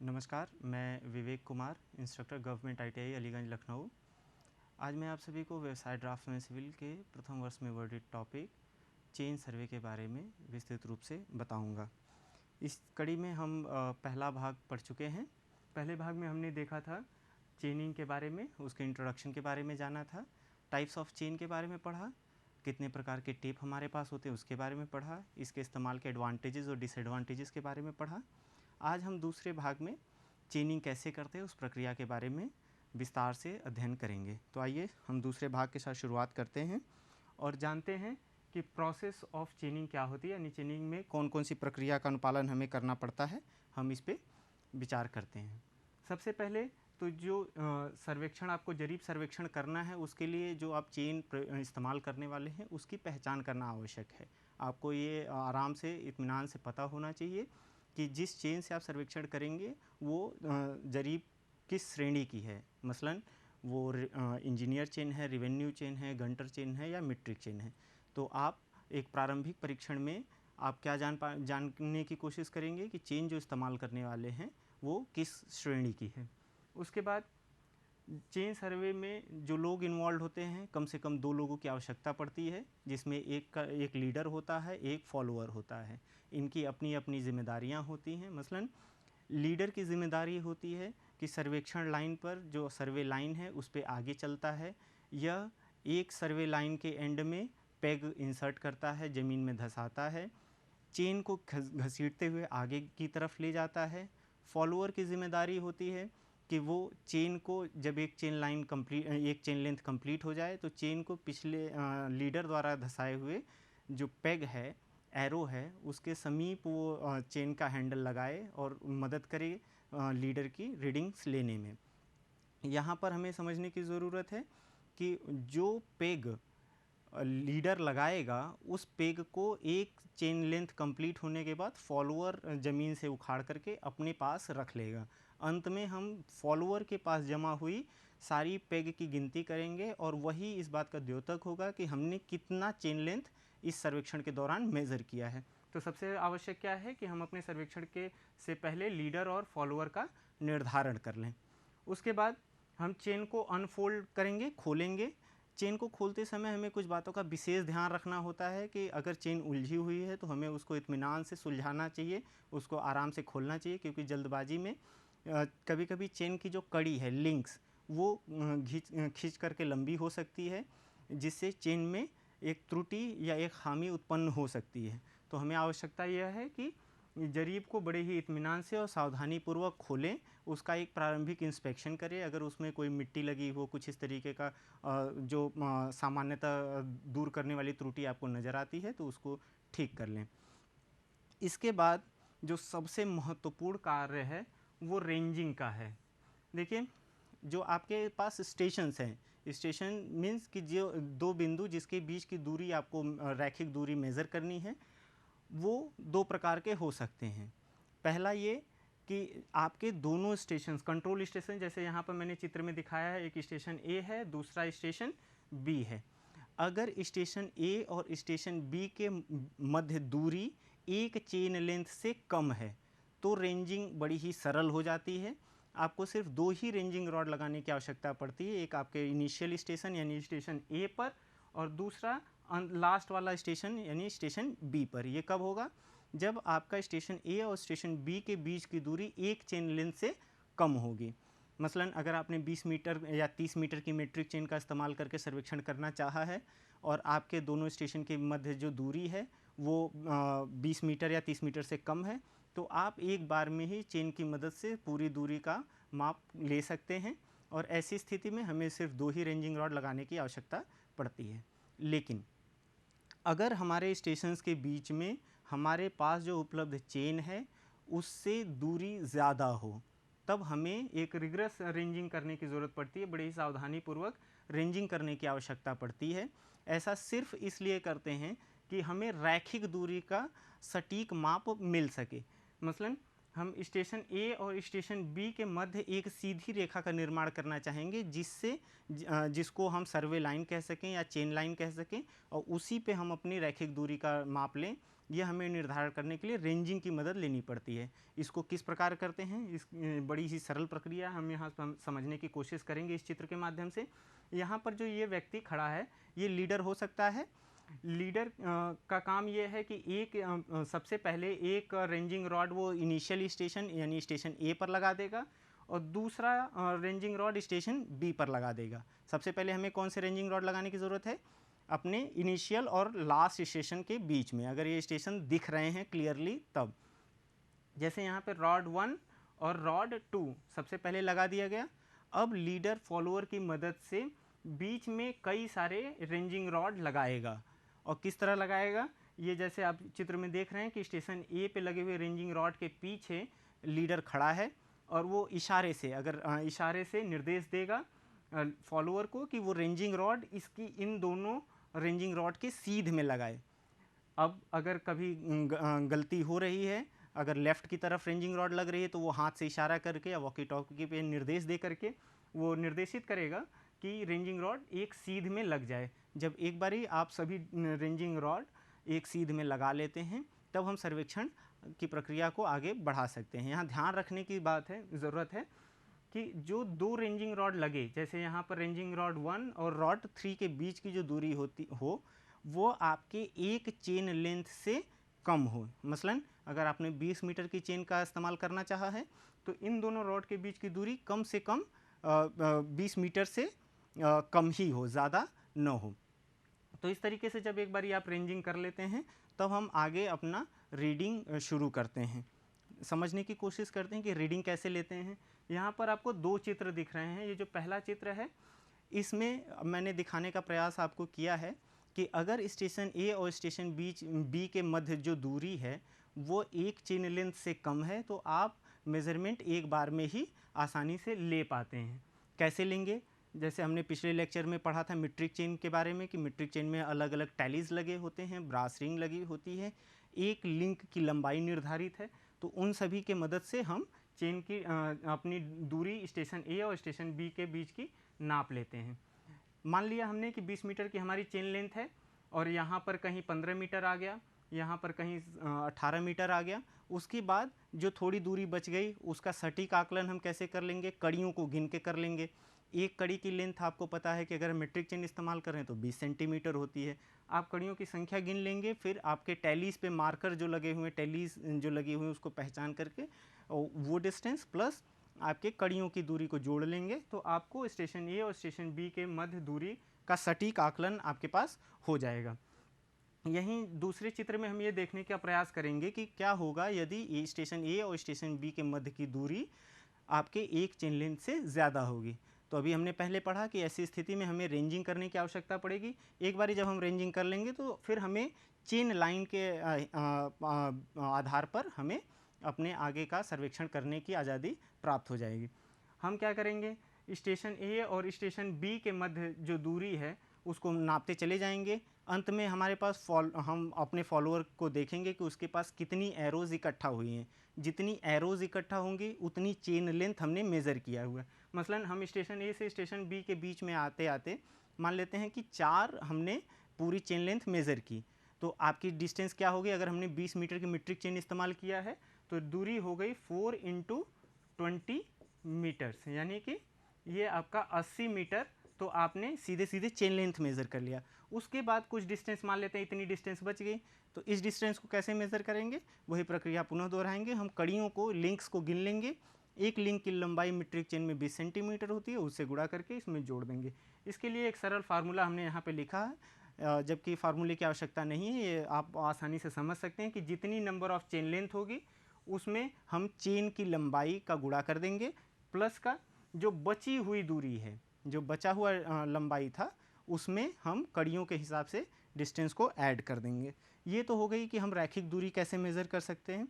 नमस्कार, मैं Vivek Kumar, instructor government ITI Aliganj Lucknow. आज मैं आप सभी को व्यवसाय ड्राफ्ट्समैन सिविल के प्रथम वर्ष में वर्डित टॉपिक चेन सर्वे के बारे में विस्तृत रूप से बताऊंगा। इस कड़ी में हम पहला भाग पढ़ चुके हैं। पहले भाग में हमने देखा था चेनिंग के बारे में, उसके इंट्रोडक्शन के बारे में जाना था, टाइप्स ऑफ चेन के बारे में पढ़ा, कितने प्रकार के टेप हमारे पास होते हैं उसके बारे में पढ़ा, इसके इस्तेमाल के एडवांटेजेस और डिसएडवांटेजेस के बारे में पढ़ा। आज हम दूसरे भाग में चेनिंग कैसे करते हैं उस प्रक्रिया के बारे में विस्तार से अध्ययन करेंगे। तो आइए हम दूसरे भाग के साथ शुरुआत करते हैं और जानते हैं कि प्रोसेस ऑफ चेनिंग क्या होती है, यानी चेनिंग में कौन कौन सी प्रक्रिया का अनुपालन हमें करना पड़ता है। हम इस पर विचार करते हैं। सबसे पहले तो जो सर्वेक्षण आपको जरीब सर्वेक्षण करना है, उसके लिए जो आप चेन इस्तेमाल करने वाले हैं उसकी पहचान करना आवश्यक है। आपको ये आराम से इत्मीनान से पता होना चाहिए कि जिस चेन से आप सर्वेक्षण करेंगे वो जरीब किस श्रेणी की है। मसलन वो इंजीनियर चेन है, रिवेन्यू चेन है, गंटर चेन है या मीट्रिक चेन है। तो आप एक प्रारंभिक परीक्षण में आप क्या जानने की कोशिश करेंगे कि चेन जो इस्तेमाल करने वाले हैं वो किस श्रेणी की है। उसके बाद चेन सर्वे में जो लोग इन्वॉल्व होते हैं, कम से कम 2 लोगों की आवश्यकता पड़ती है, जिसमें एक लीडर होता है, एक फॉलोअर होता है। इनकी अपनी अपनी जिम्मेदारियां होती हैं। मसलन लीडर की जिम्मेदारी होती है कि सर्वेक्षण लाइन पर जो सर्वे लाइन है उस पर आगे चलता है, यह एक सर्वे लाइन के एंड में पेग इंसर्ट करता है, ज़मीन में धंसाता है, चेन को घसीटते हुए आगे की तरफ ले जाता है। फॉलोअर की जिम्मेदारी होती है कि वो चेन को जब एक चेन लेंथ कंप्लीट हो जाए तो चेन को पिछले लीडर द्वारा धंसाए हुए जो पेग है, एरो है, उसके समीप वो चेन का हैंडल लगाए और मदद करे लीडर की रीडिंग्स लेने में। यहाँ पर हमें समझने की ज़रूरत है कि जो पेग लीडर लगाएगा उस पेग को एक चेन लेंथ कंप्लीट होने के बाद फॉलोअर ज़मीन से उखाड़ करके अपने पास रख लेगा। अंत में हम फॉलोअर के पास जमा हुई सारी पेग की गिनती करेंगे और वही इस बात का द्योतक होगा कि हमने कितना चेन लेंथ इस सर्वेक्षण के दौरान मेज़र किया है। तो सबसे आवश्यक क्या है कि हम अपने सर्वेक्षण के से पहले लीडर और फॉलोअर का निर्धारण कर लें। उसके बाद हम चेन को अनफोल्ड करेंगे, खोलेंगे। चेन को खोलते समय हमें कुछ बातों का विशेष ध्यान रखना होता है कि अगर चेन उलझी हुई है तो हमें उसको इत्मीनान से सुलझाना चाहिए, उसको आराम से खोलना चाहिए, क्योंकि जल्दबाजी में कभी कभी चेन की जो कड़ी है, लिंक्स, वो खींच करके लंबी हो सकती है, जिससे चेन में एक त्रुटि या एक खामी उत्पन्न हो सकती है। तो हमें आवश्यकता यह है कि जरीब को बड़े ही इत्मीनान से और सावधानीपूर्वक खोलें, उसका एक प्रारंभिक इंस्पेक्शन करें। अगर उसमें कोई मिट्टी लगी हो, कुछ इस तरीके का जो सामान्यतः दूर करने वाली त्रुटि आपको नज़र आती है, तो उसको ठीक कर लें। इसके बाद जो सबसे महत्वपूर्ण कार्य है वो रेंजिंग का है। देखिए, जो आपके पास स्टेशंस हैं, स्टेशन मीन्स कि जो 2 बिंदु जिसके बीच की दूरी आपको रैखिक दूरी मेज़र करनी है, वो 2 प्रकार के हो सकते हैं। पहला ये कि आपके दोनों स्टेशंस, कंट्रोल स्टेशन, जैसे यहाँ पर मैंने चित्र में दिखाया है, एक स्टेशन ए है, दूसरा स्टेशन बी है। अगर स्टेशन ए और स्टेशन बी के मध्य दूरी एक चेन लेंथ से कम है तो रेंजिंग बड़ी ही सरल हो जाती है। आपको सिर्फ 2 ही रेंजिंग रॉड लगाने की आवश्यकता पड़ती है, एक आपके इनिशियल स्टेशन यानी स्टेशन ए पर और दूसरा लास्ट वाला स्टेशन यानी स्टेशन बी पर। ये कब होगा? जब आपका स्टेशन ए और स्टेशन बी के बीच की दूरी एक चेन लेंथ से कम होगी। मसलन अगर आपने 20 मीटर या 30 मीटर की मीट्रिक चेन का इस्तेमाल करके सर्वेक्षण करना चाहा है और आपके दोनों स्टेशन के मध्य जो दूरी है वो 20 मीटर या 30 मीटर से कम है, तो आप एक बार में ही चेन की मदद से पूरी दूरी का माप ले सकते हैं और ऐसी स्थिति में हमें सिर्फ 2 ही रेंजिंग रॉड लगाने की आवश्यकता पड़ती है। लेकिन अगर हमारे स्टेशंस के बीच में हमारे पास जो उपलब्ध चेन है उससे दूरी ज़्यादा हो, तब हमें एक रिग्रस रेंजिंग करने की ज़रूरत पड़ती है, बड़ी ही सावधानीपूर्वक रेंजिंग करने की आवश्यकता पड़ती है। ऐसा सिर्फ इसलिए करते हैं कि हमें रैखिक दूरी का सटीक माप मिल सके। मसलन हम स्टेशन ए और स्टेशन बी के मध्य एक सीधी रेखा का निर्माण करना चाहेंगे, जिसको हम सर्वे लाइन कह सकें या चेन लाइन कह सकें, और उसी पे हम अपनी रैखिक दूरी का माप लें। यह हमें निर्धारण करने के लिए रेंजिंग की मदद लेनी पड़ती है। इसको किस प्रकार करते हैं, इस बड़ी ही सरल प्रक्रिया हम यहाँ समझने की कोशिश करेंगे इस चित्र के माध्यम से। यहाँ पर जो ये व्यक्ति खड़ा है, ये लीडर हो सकता है। लीडर का काम ये है कि सबसे पहले एक रेंजिंग रॉड वो इनिशियल स्टेशन यानी स्टेशन ए पर लगा देगा, और दूसरा रेंजिंग रॉड स्टेशन बी पर लगा देगा। सबसे पहले हमें कौन से रेंजिंग रॉड लगाने की ज़रूरत है? अपने इनिशियल और लास्ट स्टेशन के बीच में, अगर ये स्टेशन दिख रहे हैं क्लियरली तब। जैसे यहाँ पे रॉड 1 और रॉड 2 सबसे पहले लगा दिया गया। अब लीडर फॉलोअर की मदद से बीच में कई सारे रेंजिंग रॉड लगाएगा। और किस तरह लगाएगा? ये जैसे आप चित्र में देख रहे हैं कि स्टेशन ए पे लगे हुए रेंजिंग रॉड के पीछे लीडर खड़ा है, और वो इशारे से निर्देश देगा फॉलोअर को कि वो रेंजिंग रॉड इन दोनों रेंजिंग रॉड के सीध में लगाए। अब अगर कभी गलती हो रही है, अगर लेफ़्ट की तरफ रेंजिंग रॉड लग रही है, तो वो हाथ से इशारा करके या वॉकी टॉकी पे निर्देश दे करके वो निर्देशित करेगा कि रेंजिंग रॉड एक सीध में लग जाए। जब एक बारी आप सभी रेंजिंग रॉड एक सीध में लगा लेते हैं, तब हम सर्वेक्षण की प्रक्रिया को आगे बढ़ा सकते हैं। यहाँ ध्यान रखने की ज़रूरत है कि जो दो रेंजिंग रॉड लगे, जैसे यहाँ पर रेंजिंग रॉड 1 और रॉड 3 के बीच की जो दूरी वो आपके एक चेन लेंथ से कम हो। मसलन अगर आपने 20 मीटर की चेन का इस्तेमाल करना चाहा है, तो इन दोनों रॉड के बीच की दूरी कम से कम 20 मीटर से कम ही हो, ज़्यादा न हो। तो इस तरीके से जब एक बारी आप रेंजिंग कर लेते हैं, तब हम आगे अपना रीडिंग शुरू करते हैं। समझने की कोशिश करते हैं कि रीडिंग कैसे लेते हैं। यहाँ पर आपको दो चित्र दिख रहे हैं। ये जो पहला चित्र है, इसमें मैंने दिखाने का प्रयास आपको किया है कि अगर स्टेशन ए और स्टेशन बी के मध्य जो दूरी है वो एक चेन लेंथ से कम है, तो आप मेज़रमेंट एक बार में ही आसानी से ले पाते हैं। कैसे लेंगे? जैसे हमने पिछले लेक्चर में पढ़ा था मीट्रिक चेन के बारे में कि मीट्रिक चेन में अलग अलग टैलीज लगे होते हैं, ब्रास रिंग लगी होती है, एक लिंक की लंबाई निर्धारित है। तो उन सभी के मदद से हम चेन की अपनी दूरी स्टेशन ए और स्टेशन बी के बीच की नाप लेते हैं। मान लिया हमने कि 20 मीटर की हमारी चेन लेंथ है, और यहाँ पर कहीं 15 मीटर आ गया, यहाँ पर कहीं 18 मीटर आ गया। उसके बाद जो थोड़ी दूरी बच गई, उसका सटीक आकलन हम कैसे कर लेंगे? कड़ियों को गिन के कर लेंगे। एक कड़ी की लेंथ आपको पता है कि अगर मीट्रिक चेन इस्तेमाल करें तो 20 सेंटीमीटर होती है। आप कड़ियों की संख्या गिन लेंगे, फिर आपके टैलीज पे मार्कर जो लगे हुए टैलीज जो लगी हुई उसको पहचान करके वो डिस्टेंस प्लस आपके कड़ियों की दूरी को जोड़ लेंगे, तो आपको स्टेशन ए और स्टेशन बी के मध्य दूरी का सटीक आकलन आपके पास हो जाएगा। यहीं दूसरे चित्र में हम ये देखने का प्रयास करेंगे कि क्या होगा यदि स्टेशन ए और स्टेशन बी के मध्य की दूरी आपके एक चेन लेंथ से ज़्यादा होगी। तो अभी हमने पहले पढ़ा कि ऐसी स्थिति में हमें रेंजिंग करने की आवश्यकता पड़ेगी। एक बारी जब हम रेंजिंग कर लेंगे, तो फिर हमें चेन लाइन के आधार पर हमें अपने आगे का सर्वेक्षण करने की आज़ादी प्राप्त हो जाएगी। हम क्या करेंगे? स्टेशन ए और स्टेशन बी के मध्य जो दूरी है उसको नापते चले जाएंगे। अंत में हमारे पास हम अपने फॉलोअर को देखेंगे कि उसके पास कितनी एरोज़ इकट्ठा हुई हैं। जितनी एरोज़ इकट्ठा होंगी उतनी चेन लेंथ हमने मेज़र किया हुआ है। मसलन हम स्टेशन ए से स्टेशन बी के बीच में आते आते मान लेते हैं कि 4 हमने पूरी चेन लेंथ मेज़र की, तो आपकी डिस्टेंस क्या होगी? अगर हमने 20 मीटर की मीट्रिक चेन इस्तेमाल किया है, तो दूरी हो गई 4 × 20 मीटर्स, यानी कि ये आपका 80 मीटर। तो आपने सीधे सीधे चेन लेंथ मेज़र कर लिया। उसके बाद कुछ डिस्टेंस मान लेते हैं, इतनी डिस्टेंस बच गई, तो इस डिस्टेंस को कैसे मेज़र करेंगे? वही प्रक्रिया पुनः दोहराएंगे। हम कड़ियों को, लिंक्स को गिन लेंगे। एक लिंक की लंबाई मीट्रिक चेन में 20 सेंटीमीटर होती है, उससे गुणा करके इसमें जोड़ देंगे। इसके लिए एक सरल फार्मूला हमने यहाँ पे लिखा है, जबकि फार्मूले की आवश्यकता नहीं है, ये आप आसानी से समझ सकते हैं कि जितनी नंबर ऑफ चेन लेंथ होगी उसमें हम चेन की लंबाई का गुणा कर देंगे, प्लस का जो बची हुई दूरी है, जो बचा हुआ लंबाई था, उसमें हम कड़ियों के हिसाब से डिस्टेंस को ऐड कर देंगे। ये तो हो गई कि हम रैखिक दूरी कैसे मेज़र कर सकते हैं।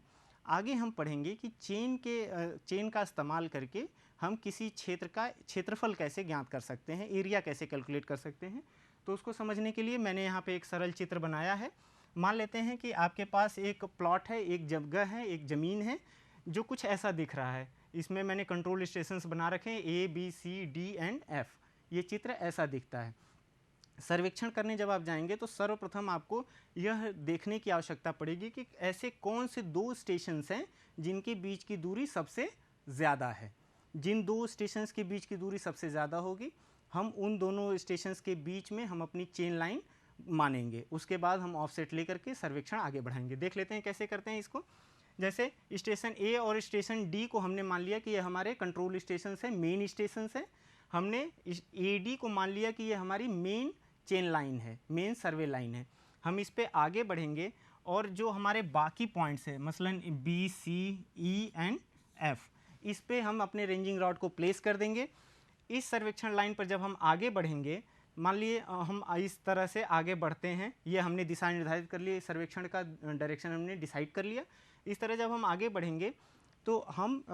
आगे हम पढ़ेंगे कि चेन का इस्तेमाल करके हम किसी क्षेत्र का क्षेत्रफल कैसे ज्ञात कर सकते हैं, एरिया कैसे कैलकुलेट कर सकते हैं। तो उसको समझने के लिए मैंने यहाँ पे एक सरल चित्र बनाया है। मान लेते हैं कि आपके पास एक प्लॉट है, एक जगह है, एक ज़मीन है, जो कुछ ऐसा दिख रहा है। इसमें मैंने कंट्रोल स्टेशंस बना रखे हैं ABCD एंड F। ये चित्र ऐसा दिखता है। सर्वेक्षण करने जब आप जाएंगे तो सर्वप्रथम आपको यह देखने की आवश्यकता पड़ेगी कि ऐसे कौन से 2 स्टेशंस हैं जिनके बीच की दूरी सबसे ज़्यादा है। जिन 2 स्टेशंस के बीच की दूरी सबसे ज़्यादा होगी, हम उन दोनों स्टेशंस के बीच में हम अपनी चेन लाइन मानेंगे। उसके बाद हम ऑफसेट लेकर के सर्वेक्षण आगे बढ़ाएंगे। देख लेते हैं कैसे करते हैं इसको। जैसे स्टेशन ए और स्टेशन डी को हमने मान लिया कि ये हमारे कंट्रोल स्टेशन है, मेन स्टेशन है। हमने AD को मान लिया कि ये हमारी मेन चेन लाइन है, मेन सर्वे लाइन है। हम इस पे आगे बढ़ेंगे और जो हमारे बाकी पॉइंट्स है, मसलन B, C, E and F, इस पे हम अपने रेंजिंग रॉड को प्लेस कर देंगे। इस सर्वेक्षण लाइन पर जब हम आगे बढ़ेंगे, मान लिए हम इस तरह से आगे बढ़ते हैं, ये हमने दिशा निर्धारित कर ली, सर्वेक्षण का डायरेक्शन हमने डिसाइड कर लिया। इस तरह जब हम आगे बढ़ेंगे तो हम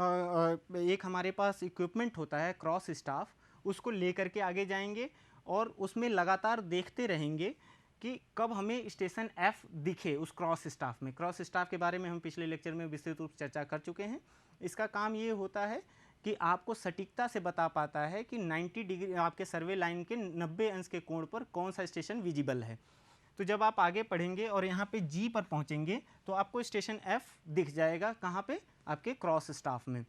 एक हमारे पास इक्विपमेंट होता है क्रॉस स्टाफ, उसको लेकर के आगे जाएंगे और उसमें लगातार देखते रहेंगे कि कब हमें स्टेशन F दिखे उस क्रॉस स्टाफ में। क्रॉस स्टाफ के बारे में हम पिछले लेक्चर में विस्तृत रूप से चर्चा कर चुके हैं। इसका काम ये होता है कि आपको सटीकता से बता पाता है कि 90 डिग्री आपके सर्वे लाइन के 90 अंश के कोण पर कौन सा स्टेशन विजिबल है। तो जब आप आगे पढ़ेंगे और यहाँ पे G पर पहुँचेंगे तो आपको स्टेशन F दिख जाएगा। कहाँ पे? आपके क्रॉस स्टाफ में।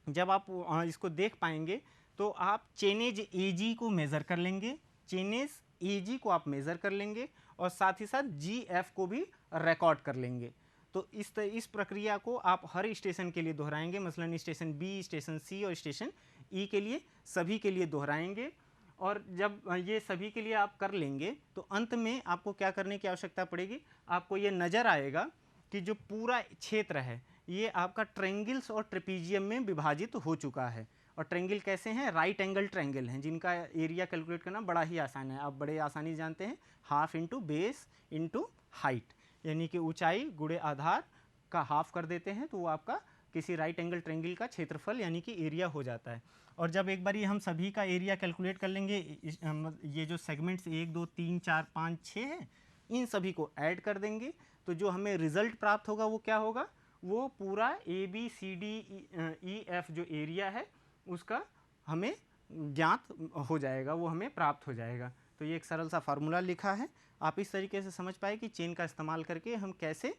जब आप इसको देख पाएंगे तो आप चेनेज AG को मेज़र कर लेंगे, चेनेज AG को आप मेज़र कर लेंगे और साथ ही साथ GF को भी रिकॉर्ड कर लेंगे। तो इस प्रक्रिया को आप हर स्टेशन के लिए दोहराएंगे, मसलन स्टेशन B, स्टेशन C और स्टेशन E के लिए, सभी के लिए दोहराएंगे। और जब ये सभी के लिए आप कर लेंगे तो अंत में आपको क्या करने की आवश्यकता पड़ेगी, आपको ये नज़र आएगा कि जो पूरा क्षेत्र है ये आपका ट्रायंगल्स और ट्रेपीजियम में विभाजित हो चुका है। और ट्रायंगल कैसे हैं? राइट एंगल ट्रायंगल हैं, जिनका एरिया कैलकुलेट करना बड़ा ही आसान है। आप बड़े आसानी जानते हैं, half into base into height, यानी कि ऊंचाई गुणे आधार का हाफ कर देते हैं तो वो आपका किसी राइट एंगल ट्रायंगल का क्षेत्रफल यानी कि एरिया हो जाता है। और जब एक बारी हम सभी का एरिया कैलकुलेट कर लेंगे, ये जो सेगमेंट्स 1, 2, 3, 4, 5, 6 हैं, इन सभी को ऐड कर देंगे तो जो हमें रिजल्ट प्राप्त होगा वो क्या होगा? वो पूरा ABCDEF जो एरिया है उसका हमें ज्ञात हो जाएगा, वो हमें प्राप्त हो जाएगा। तो ये एक सरल सा फार्मूला लिखा है, आप इस तरीके से समझ पाए कि चेन का इस्तेमाल करके हम कैसे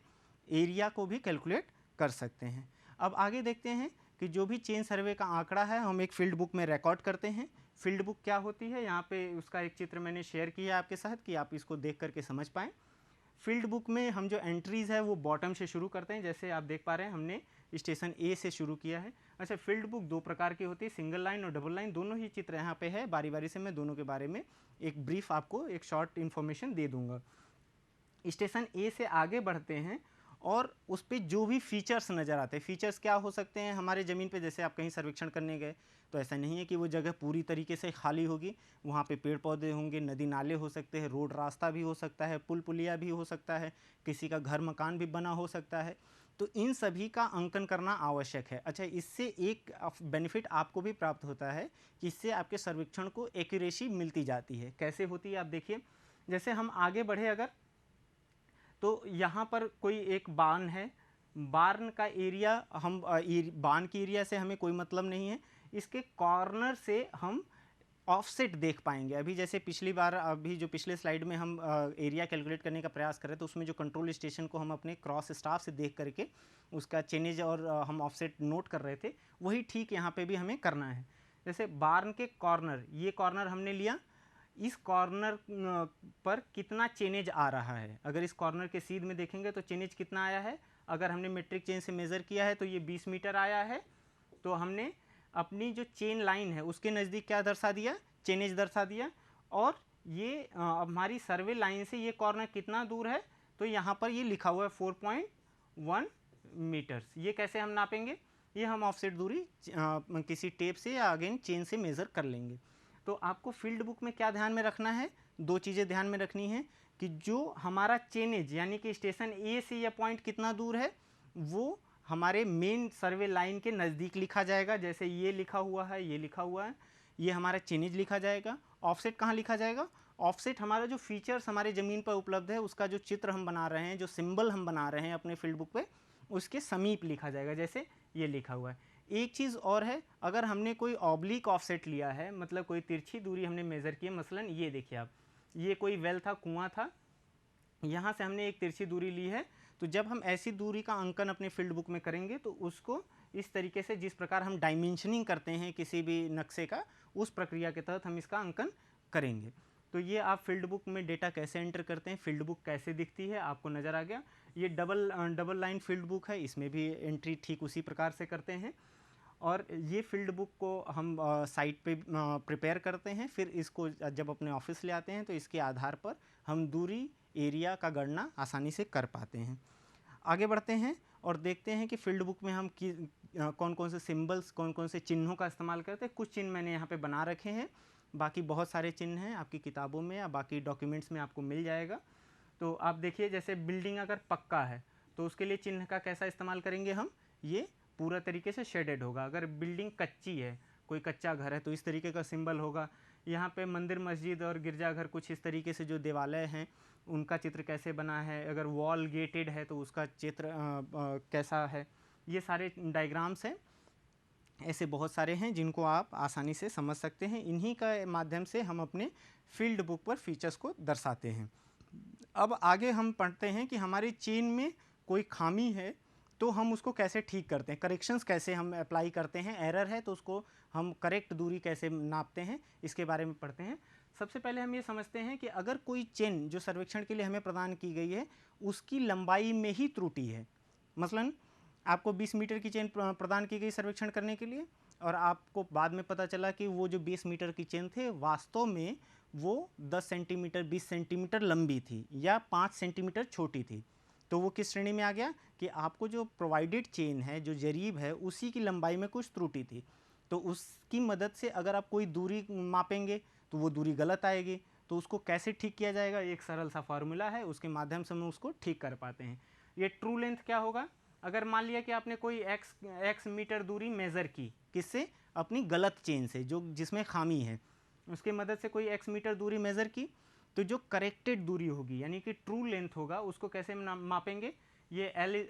एरिया को भी कैलकुलेट कर सकते हैं। अब आगे देखते हैं कि जो भी चेन सर्वे का आंकड़ा है हम एक फील्ड बुक में रिकॉर्ड करते हैं। फील्ड बुक क्या होती है, यहाँ पे उसका एक चित्र मैंने शेयर किया आपके साथ कि आप इसको देख करके समझ पाएँ। फील्ड बुक में हम जो एंट्रीज़ है वो बॉटम से शुरू करते हैं। जैसे आप देख पा रहे हैं हमने स्टेशन A से शुरू किया है। अच्छा, फील्ड बुक 2 प्रकार की होती है, सिंगल लाइन और डबल लाइन। दोनों ही चित्र यहाँ पे है, बारी बारी से मैं दोनों के बारे में एक ब्रीफ आपको एक शॉर्ट इन्फॉर्मेशन दे दूंगा। स्टेशन A से आगे बढ़ते हैं और उस पर जो भी फीचर्स नज़र आते हैं, फीचर्स क्या हो सकते हैं हमारे ज़मीन पे, जैसे आप कहीं सर्वेक्षण करने गए तो ऐसा नहीं है कि वो जगह पूरी तरीके से खाली होगी, वहाँ पे पेड़ पौधे होंगे, नदी नाले हो सकते हैं, रोड रास्ता भी हो सकता है, पुल पुलिया भी हो सकता है, किसी का घर मकान भी बना हो सकता है। तो इन सभी का अंकन करना आवश्यक है। अच्छा, इससे एक बेनिफिट आपको भी प्राप्त होता है कि इससे आपके सर्वेक्षण को एक्यूरेसी मिलती जाती है। कैसे होती है आप देखिए, जैसे हम आगे बढ़े अगर, तो यहाँ पर कोई एक बार्न है, बार्न का एरिया हम बार्न की एरिया से हमें कोई मतलब नहीं है, इसके कॉर्नर से हम ऑफसेट देख पाएंगे। अभी जैसे पिछली बार, अभी जो पिछले स्लाइड में हम एरिया कैलकुलेट करने का प्रयास कर रहे थे, उसमें जो कंट्रोल स्टेशन को हम अपने क्रॉस स्टाफ से देख करके उसका चेनेज और हम ऑफसेट नोट कर रहे थे, वही ठीक यहाँ पे भी हमें करना है। जैसे बार्न के कॉर्नर, ये कॉर्नर हमने लिया, इस कॉर्नर पर कितना चेनेज आ रहा है। अगर इस कॉर्नर के सीध में देखेंगे तो चेनेज कितना आया है, अगर हमने मेट्रिक चेन से मेज़र किया है तो ये 20 मीटर आया है। तो हमने अपनी जो चेन लाइन है उसके नज़दीक क्या दर्शा दिया, चेनेज दर्शा दिया। और ये हमारी सर्वे लाइन से ये कॉर्नर कितना दूर है, तो यहाँ पर ये लिखा हुआ है 4.1 मीटर्स। ये कैसे हम नापेंगे, ये हम ऑफसेट दूरी किसी टेप से या अगेन चेन से मेज़र कर लेंगे। तो आपको फील्ड बुक में क्या ध्यान में रखना है, 2 चीज़ें ध्यान में रखनी है कि जो हमारा चेनेज यानी कि स्टेशन A से यह पॉइंट कितना दूर है, वो हमारे मेन सर्वे लाइन के नज़दीक लिखा जाएगा। जैसे ये लिखा हुआ है, ये लिखा हुआ है, ये हमारा चेनेज लिखा जाएगा। ऑफसेट कहाँ लिखा जाएगा, ऑफसेट हमारा जो फीचर्स हमारे ज़मीन पर उपलब्ध है उसका जो चित्र हम बना रहे हैं, जो सिंबल हम बना रहे हैं अपने फील्ड बुक पे, उसके समीप लिखा जाएगा। जैसे ये लिखा हुआ है। एक चीज़ और है, अगर हमने कोई ऑब्लिक ऑफसेट लिया है, मतलब कोई तिरछी दूरी हमने मेज़र की है, मसलन ये देखिए आप, ये कोई वेल था, कुआं था, यहाँ से हमने एक तिरछी दूरी ली है, तो जब हम ऐसी दूरी का अंकन अपने फील्ड बुक में करेंगे तो उसको इस तरीके से, जिस प्रकार हम डायमेंशनिंग करते हैं किसी भी नक्शे का, उस प्रक्रिया के तहत हम इसका अंकन करेंगे। तो ये आप फील्ड बुक में डेटा कैसे एंटर करते हैं, फील्ड बुक कैसे दिखती है, आपको नज़र आ गया। ये डबल लाइन फील्ड बुक है, इसमें भी एंट्री ठीक उसी प्रकार से करते हैं। और ये फील्ड बुक को हम साइट पे प्रिपेयर करते हैं, फिर इसको जब अपने ऑफिस ले आते हैं तो इसके आधार पर हम दूरी, एरिया का गणना आसानी से कर पाते हैं। आगे बढ़ते हैं और देखते हैं कि फील्ड बुक में हम कौन कौन से सिंबल्स, कौन कौन से चिन्हों का इस्तेमाल करते हैं। कुछ चिन्ह मैंने यहाँ पे बना रखे हैं, बाकी बहुत सारे चिन्ह हैं, आपकी किताबों में या बाकी डॉक्यूमेंट्स में आपको मिल जाएगा। तो आप देखिए, जैसे बिल्डिंग अगर पक्का है तो उसके लिए चिन्ह का कैसा इस्तेमाल करेंगे हम, ये पूरा तरीके से शेडेड होगा। अगर बिल्डिंग कच्ची है, कोई कच्चा घर है, तो इस तरीके का सिंबल होगा। यहाँ पे मंदिर, मस्जिद और गिरजाघर, कुछ इस तरीके से जो देवालय हैं उनका चित्र कैसे बना है। अगर वॉल गेटेड है तो उसका चित्र कैसा है। ये सारे डायग्राम्स हैं, ऐसे बहुत सारे हैं जिनको आप आसानी से समझ सकते हैं। इन्हीं का माध्यम से हम अपने फील्ड बुक पर फीचर्स को दर्शाते हैं। अब आगे हम पढ़ते हैं कि हमारी चेन में कोई खामी है तो हम उसको कैसे ठीक करते हैं, करेक्शंस कैसे हम अप्लाई करते हैं, एरर है तो उसको हम करेक्ट दूरी कैसे नापते हैं, इसके बारे में पढ़ते हैं। सबसे पहले हम ये समझते हैं कि अगर कोई चेन जो सर्वेक्षण के लिए हमें प्रदान की गई है उसकी लंबाई में ही त्रुटि है, मसलन आपको 20 मीटर की चेन प्रदान की गई सर्वेक्षण करने के लिए, और आपको बाद में पता चला कि वो जो 20 मीटर की चेन थे वास्तव में वो 10 सेंटीमीटर 20 सेंटीमीटर लंबी थी या 5 सेंटीमीटर छोटी थी, तो वो किस श्रेणी में आ गया कि आपको जो प्रोवाइडेड चेन है, जो जरीब है, उसी की लंबाई में कुछ त्रुटि थी। तो उसकी मदद से अगर आप कोई दूरी मापेंगे तो वो दूरी गलत आएगी। तो उसको कैसे ठीक किया जाएगा, एक सरल सा फार्मूला है, उसके माध्यम से हम उसको ठीक कर पाते हैं। ये ट्रू लेंथ क्या होगा, अगर मान लिया कि आपने कोई एक्स मीटर दूरी मेज़र की, किससे, अपनी गलत चेन से, जो जिसमें खामी है, उसकी मदद से कोई एक्स मीटर दूरी मेज़र की, तो जो करेक्टेड दूरी होगी यानी कि ट्रू लेंथ होगा, उसको कैसे मापेंगे, ये एल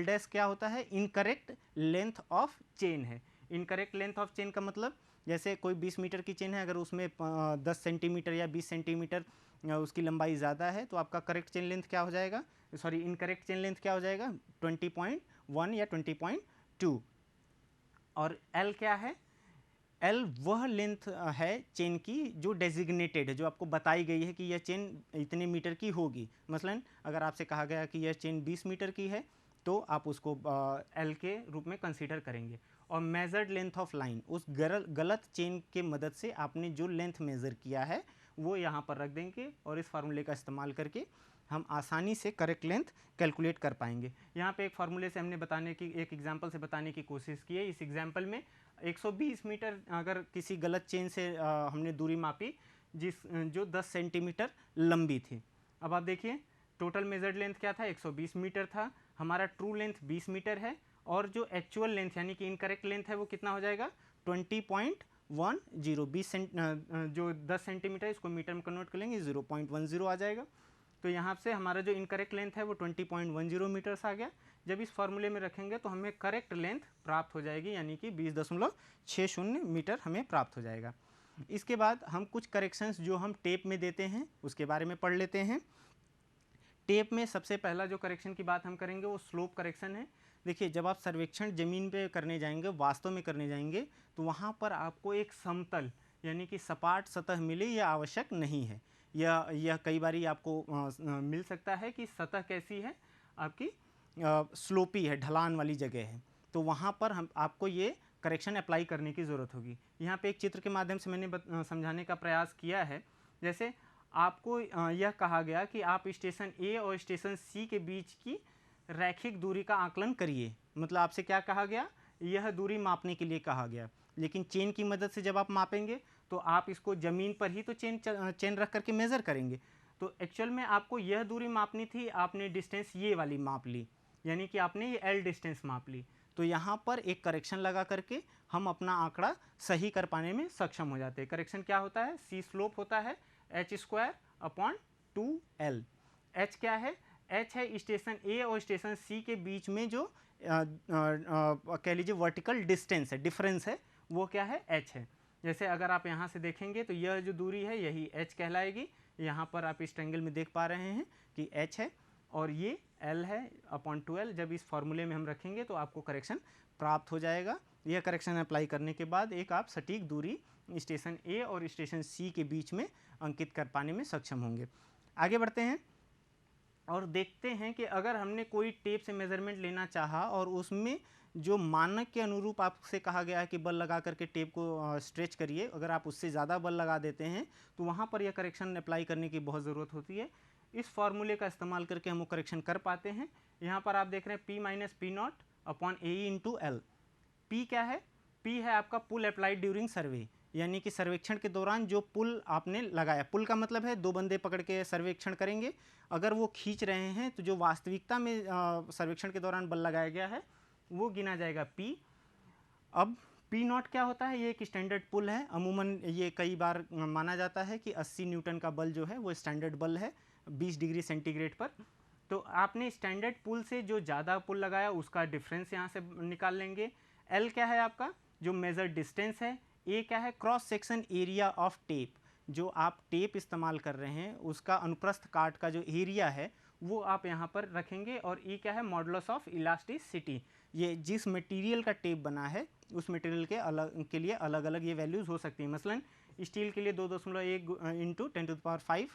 डैश क्या होता है, इनकरेक्ट लेंथ ऑफ चेन है। इनकरेक्ट लेंथ ऑफ चेन का मतलब, जैसे कोई 20 मीटर की चेन है, अगर उसमें 10 सेंटीमीटर या 20 सेंटीमीटर उसकी लंबाई ज़्यादा है तो आपका करेक्ट चेन लेंथ क्या हो जाएगा, सॉरी इनकरेक्ट चेन लेंथ क्या हो जाएगा, 20.1 या 20.2। और एल क्या है, एल वह लेंथ है चेन की जो डेजिग्नेटेड है, जो आपको बताई गई है कि यह चेन इतने मीटर की होगी। मसलन अगर आपसे कहा गया कि यह चेन 20 मीटर की है तो आप उसको एल के रूप में कंसीडर करेंगे। और मेजर्ड लेंथ ऑफ लाइन, उस गलत चेन के मदद से आपने जो लेंथ मेज़र किया है वो यहाँ पर रख देंगे, और इस फार्मूले का इस्तेमाल करके हम आसानी से करेक्ट लेंथ कैलकुलेट कर पाएंगे। यहाँ पे एक फार्मूले से हमने बताने की, एक एग्जांपल से बताने की कोशिश की है। इस एग्जांपल में 120 मीटर अगर किसी गलत चेन से हमने दूरी मापी जो 10 सेंटीमीटर लंबी थी। अब आप देखिए टोटल मेजर्ड लेंथ क्या था, 120 मीटर था, हमारा ट्रू लेंथ 20 मीटर है, और जो एक्चुअल लेंथ यानी कि इनकरेक्ट लेंथ है वो कितना हो जाएगा, 20.10, जो 10 सेंटीमीटर इसको मीटर में कन्वर्ट कर लेंगे 0.10 आ जाएगा। तो यहाँ से हमारा जो इनकरेक्ट लेंथ है वो 20.10 मीटर्स आ गया। जब इस फार्मूले में रखेंगे तो हमें करेक्ट लेंथ प्राप्त हो जाएगी, यानी कि 20.60 मीटर हमें प्राप्त हो जाएगा। इसके बाद हम कुछ करेक्शंस जो हम टेप में देते हैं उसके बारे में पढ़ लेते हैं। टेप में सबसे पहला जो करेक्शन की बात हम करेंगे वो स्लोप करेक्शन है। देखिए, जब आप सर्वेक्षण ज़मीन पे करने जाएंगे, वास्तव में करने जाएंगे, तो वहाँ पर आपको एक समतल यानी कि सपाट सतह मिले यह आवश्यक नहीं है। यह कई बार आपको मिल सकता है कि सतह कैसी है, आपकी स्लोपी है, ढलान वाली जगह है, तो वहाँ पर हम आपको ये करेक्शन अप्लाई करने की ज़रूरत होगी। यहाँ पे एक चित्र के माध्यम से मैंने समझाने का प्रयास किया है। जैसे आपको यह कहा गया कि आप स्टेशन ए और स्टेशन सी के बीच की रैखिक दूरी का आकलन करिए, मतलब आपसे क्या कहा गया, यह दूरी मापने के लिए कहा गया। लेकिन चेन की मदद से जब आप मापेंगे तो आप इसको ज़मीन पर ही तो चेन रख करके मेज़र करेंगे। तो एक्चुअल में आपको यह दूरी मापनी थी, आपने डिस्टेंस ये वाली माप ली, यानी कि आपने ये एल डिस्टेंस माप ली। तो यहाँ पर एक करेक्शन लगा करके हम अपना आंकड़ा सही कर पाने में सक्षम हो जाते हैं। करेक्शन क्या होता है, सी स्लोप होता है h² अपॉन 2l। h क्या है, एच है स्टेशन ए और स्टेशन सी के बीच में जो कह लीजिए वर्टिकल डिस्टेंस है, डिफरेंस है, वो क्या है, एच है। जैसे अगर आप यहाँ से देखेंगे तो यह जो दूरी है यही एच कहलाएगी। यहाँ पर आप इस ट्रायंगल में देख पा रहे हैं कि एच है और ये एल है अपॉन 12। जब इस फॉर्मूले में हम रखेंगे तो आपको करेक्शन प्राप्त हो जाएगा। यह करेक्शन अप्लाई करने के बाद एक आप सटीक दूरी स्टेशन ए और स्टेशन सी के बीच में अंकित कर पाने में सक्षम होंगे। आगे बढ़ते हैं और देखते हैं कि अगर हमने कोई टेप से मेजरमेंट लेना चाहा और उसमें जो मानक के अनुरूप आपसे कहा गया है कि बल लगा करके टेप को स्ट्रेच करिए, अगर आप उससे ज़्यादा बल लगा देते हैं तो वहाँ पर यह करेक्शन अप्लाई करने की बहुत ज़रूरत होती है। इस फॉर्मूले का इस्तेमाल करके हम वो करेक्शन कर पाते हैं। यहाँ पर आप देख रहे हैं P minus P not upon A into L. P क्या है? P है आपका पुल अप्लाइड ड्यूरिंग सर्वे, यानी कि सर्वेक्षण के दौरान जो पुल आपने लगाया। पुल का मतलब है दो बंदे पकड़ के सर्वेक्षण करेंगे, अगर वो खींच रहे हैं तो जो वास्तविकता में सर्वेक्षण के दौरान बल लगाया गया है वो गिना जाएगा P। अब P नॉट क्या होता है? ये एक स्टैंडर्ड पुल है। अमूमन ये कई बार माना जाता है कि 80 न्यूटन का बल जो है वो स्टैंडर्ड बल है 20 डिग्री सेंटीग्रेड पर। तो आपने स्टैंडर्ड पुल से जो ज़्यादा पुल लगाया उसका डिफरेंस यहाँ से निकाल लेंगे। L क्या है आपका? जो मेजर डिस्टेंस है। A क्या है? Cross section area of tape, जो आप टेप इस्तेमाल कर रहे हैं उसका अनुप्रस्थ काट का जो एरिया है वो आप यहाँ पर रखेंगे। और E क्या है? मॉडुलस ऑफ इलास्टिसिटी, ये जिस मटेरियल का टेप बना है उस मटेरियल के लिए अलग अलग ये वैल्यूज़ हो सकती हैं। मसलन स्टील के लिए 2.1 इंटू 10⁵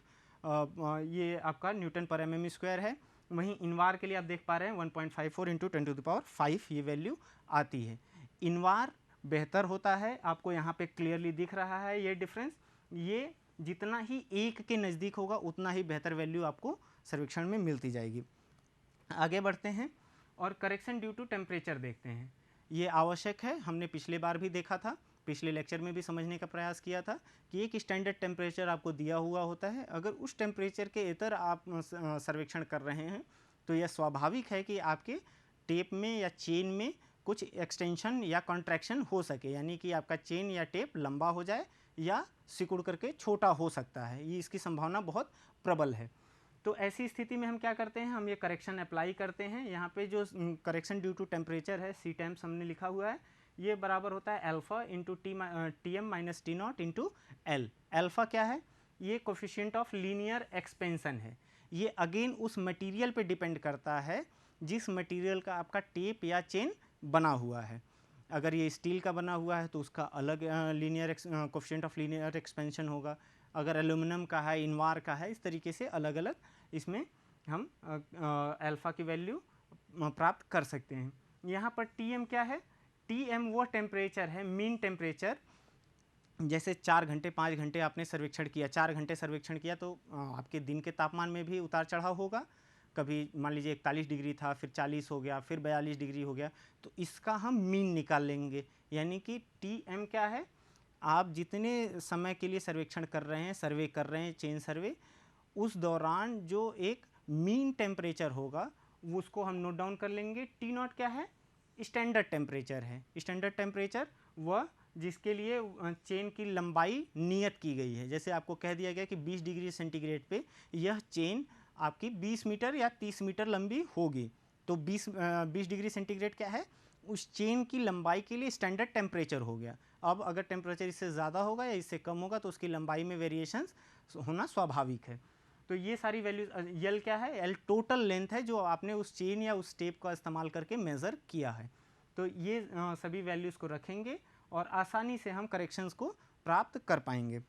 ये आपका न्यूटन पर mm स्क्वायर है। वहीं इनवार के लिए आप देख पा रहे हैं 1.54 इंटू 10⁵ ये वैल्यू आती है। इनवार बेहतर होता है, आपको यहाँ पे क्लियरली दिख रहा है ये डिफरेंस। ये जितना ही एक के नज़दीक होगा उतना ही बेहतर वैल्यू आपको सर्वेक्षण में मिलती जाएगी। आगे बढ़ते हैं और करेक्शन ड्यू टू टेम्परेचर देखते हैं। ये आवश्यक है, हमने पिछले बार भी देखा था, पिछले लेक्चर में भी समझने का प्रयास किया था कि एक स्टैंडर्ड टेम्परेचर आपको दिया हुआ होता है। अगर उस टेम्परेचर के इतर आप सर्वेक्षण कर रहे हैं तो यह स्वाभाविक है कि आपके टेप में या चेन में कुछ एक्सटेंशन या कॉन्ट्रैक्शन हो सके, यानी कि आपका चेन या टेप लंबा हो जाए या सिकुड़ करके छोटा हो सकता है, ये इसकी संभावना बहुत प्रबल है। तो ऐसी स्थिति में हम क्या करते हैं? हम ये करेक्शन अप्लाई करते हैं। यहाँ पे जो करेक्शन ड्यू टू टेम्परेचर है सी टाइम्स हमने लिखा हुआ है, ये बराबर होता है alpha into T M minus T nought into L. Alpha क्या है? ये कोफिशिएंट ऑफ लीनियर एक्सपेंशन है। ये अगेन उस मटेरियल पे डिपेंड करता है जिस मटेरियल का आपका टेप या चेन बना हुआ है। अगर ये स्टील का बना हुआ है तो उसका अलग linear coefficient of linear expansion होगा। अगर एल्यूमिनियम का है, इनवार का है, इस तरीके से अलग अलग इसमें हम अल्फ़ा की वैल्यू प्राप्त कर सकते हैं। यहाँ पर टीएम क्या है? टीएम वो टेम्परेचर है, मीन टेम्परेचर। जैसे 4 घंटे 5 घंटे आपने सर्वेक्षण किया, 4 घंटे सर्वेक्षण किया तो आपके दिन के तापमान में भी उतार चढ़ाव होगा। कभी मान लीजिए 41 डिग्री था, फिर 40 हो गया, फिर 42 डिग्री हो गया, तो इसका हम मीन निकाल लेंगे। यानी कि टीएम क्या है? आप जितने समय के लिए सर्वेक्षण कर रहे हैं, सर्वे कर रहे हैं, चेन सर्वे, उस दौरान जो एक मीन टेम्परेचर होगा उसको हम नोट डाउन कर लेंगे। टी नॉट क्या है? स्टैंडर्ड टेम्परेचर है। स्टैंडर्ड टेम्परेचर वह जिसके लिए चेन की लंबाई नियत की गई है। जैसे आपको कह दिया गया कि 20 डिग्री सेंटीग्रेड पे यह चेन आपकी 20 मीटर या 30 मीटर लंबी होगी, तो 20 डिग्री सेंटीग्रेड क्या है? उस चेन की लंबाई के लिए स्टैंडर्ड टेम्परेचर हो गया। अब अगर टेम्परेचर इससे ज़्यादा होगा या इससे कम होगा तो उसकी लंबाई में वेरिएशंस होना स्वाभाविक है। तो ये सारी वैल्यूज। यल क्या है? एल टोटल लेंथ है जो आपने उस चेन या उस टेप का इस्तेमाल करके मेज़र किया है। तो ये सभी वैल्यूज़ को रखेंगे और आसानी से हम करेक्शंस को प्राप्त कर पाएंगे।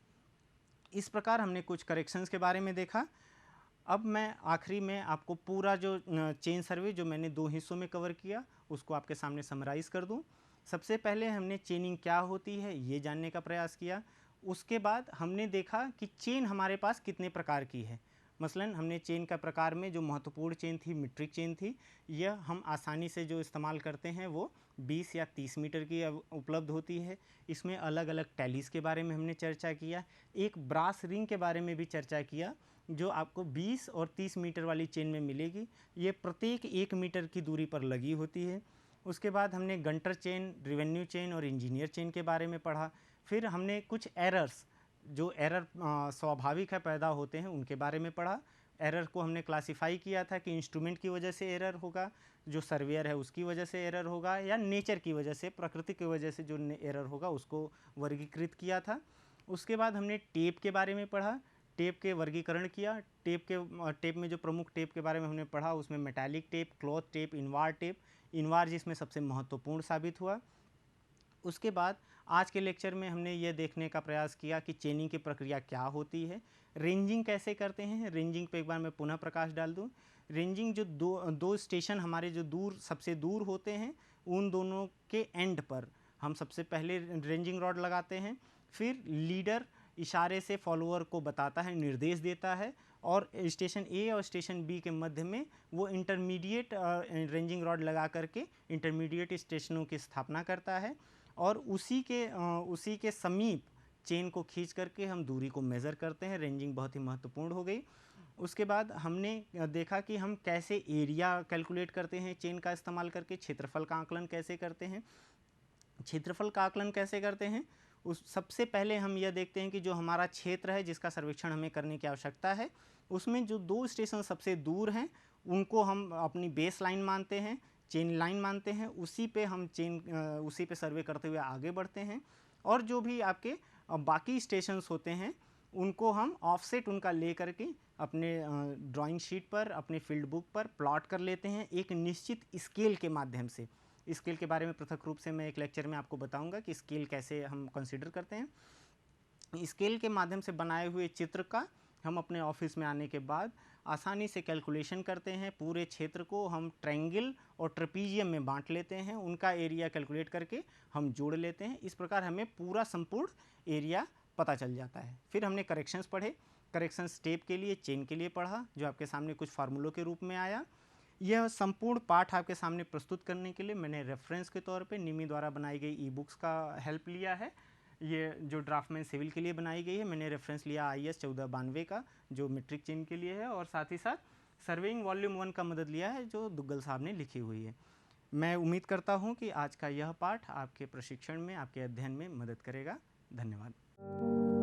इस प्रकार हमने कुछ करेक्शंस के बारे में देखा। अब मैं आखिरी में आपको पूरा जो चेन सर्वे जो मैंने 2 हिस्सों में कवर किया उसको आपके सामने समराइज कर दूं। सबसे पहले हमने चेनिंग क्या होती है ये जानने का प्रयास किया। उसके बाद हमने देखा कि चेन हमारे पास कितने प्रकार की है। मसलन हमने चेन का प्रकार में जो महत्वपूर्ण चेन थी मीट्रिक चेन थी, यह हम आसानी से जो इस्तेमाल करते हैं वो 20 या 30 मीटर की उपलब्ध होती है। इसमें अलग अलग टैलीज के बारे में हमने चर्चा किया। एक ब्रास रिंग के बारे में भी चर्चा किया जो आपको 20 और 30 मीटर वाली चेन में मिलेगी। ये प्रत्येक 1 मीटर की दूरी पर लगी होती है। उसके बाद हमने गंटर चेन, रिवेन्यू चेन और इंजीनियर चेन के बारे में पढ़ा। फिर हमने कुछ एरर्स जो एरर स्वाभाविक है पैदा होते हैं उनके बारे में पढ़ा। एरर को हमने क्लासिफाई किया था कि इंस्ट्रूमेंट की वजह से एरर होगा, जो सर्वेयर है उसकी वजह से एरर होगा, या नेचर की वजह से, प्रकृति की वजह से जो एरर होगा उसको वर्गीकृत किया था। उसके बाद हमने टेप के बारे में पढ़ा, टेप के वर्गीकरण किया। टेप में जो प्रमुख टेप के बारे में हमने पढ़ा उसमें metallic tape, cloth tape, Invar जिसमें सबसे महत्वपूर्ण साबित हुआ। उसके बाद आज के लेक्चर में हमने ये देखने का प्रयास किया कि चेनिंग की प्रक्रिया क्या होती है, रेंजिंग कैसे करते हैं। रेंजिंग पे एक बार मैं पुनः प्रकाश डाल दूं। रेंजिंग जो दो स्टेशन हमारे जो सबसे दूर होते हैं, उन दोनों के एंड पर हम सबसे पहले रेंजिंग रॉड लगाते हैं। फिर लीडर इशारे से फॉलोअर को बताता है, निर्देश देता है, और स्टेशन ए और स्टेशन बी के मध्य में वो इंटरमीडिएट रेंजिंग रॉड लगा करके इंटरमीडिएट स्टेशनों की स्थापना करता है, और उसी के समीप चेन को खींच करके हम दूरी को मेज़र करते हैं। रेंजिंग बहुत ही महत्वपूर्ण हो गई। उसके बाद हमने देखा कि हम कैसे एरिया कैलकुलेट करते हैं चेन का इस्तेमाल करके, क्षेत्रफल का आकलन कैसे करते हैं। क्षेत्रफल का आकलन कैसे करते हैं, उस सबसे पहले हम यह देखते हैं कि जो हमारा क्षेत्र है जिसका सर्वेक्षण हमें करने की आवश्यकता है, उसमें जो दो स्टेशन सबसे दूर हैं उनको हम अपनी बेस लाइन मानते हैं, चेन लाइन मानते हैं। उसी पे सर्वे करते हुए आगे बढ़ते हैं, और जो भी आपके बाकी स्टेशंस होते हैं उनको हम ऑफसेट उनका ले करके अपने ड्राइंग शीट पर, अपने फील्ड बुक पर प्लॉट कर लेते हैं एक निश्चित स्केल के माध्यम से। स्केल के बारे में पृथक रूप से मैं एक लेक्चर में आपको बताऊंगा कि स्केल कैसे हम कंसीडर करते हैं। स्केल के माध्यम से बनाए हुए चित्र का हम अपने ऑफिस में आने के बाद आसानी से कैलकुलेशन करते हैं। पूरे क्षेत्र को हम ट्रायंगल और ट्रेपीजियम में बांट लेते हैं, उनका एरिया कैलकुलेट करके हम जोड़ लेते हैं। इस प्रकार हमें पूरा संपूर्ण एरिया पता चल जाता है। फिर हमने करेक्शंस पढ़े। करेक्शन स्टेप के लिए, चेन के लिए पढ़ा, जो आपके सामने कुछ फार्मूलों के रूप में आया। यह संपूर्ण पाठ आपके सामने प्रस्तुत करने के लिए मैंने रेफरेंस के तौर पे निमी द्वारा बनाई गई ई बुक्स का हेल्प लिया है। ये जो ड्राफ्टमैन सिविल के लिए बनाई गई है, मैंने रेफरेंस लिया IS 1492 का, जो मीट्रिक चेन के लिए है, और साथ ही साथ सर्वेइंग वॉल्यूम 1 का मदद लिया है, जो दुग्गल साहब ने लिखी हुई है। मैं उम्मीद करता हूँ कि आज का यह पाठ आपके प्रशिक्षण में, आपके अध्ययन में मदद करेगा। धन्यवाद।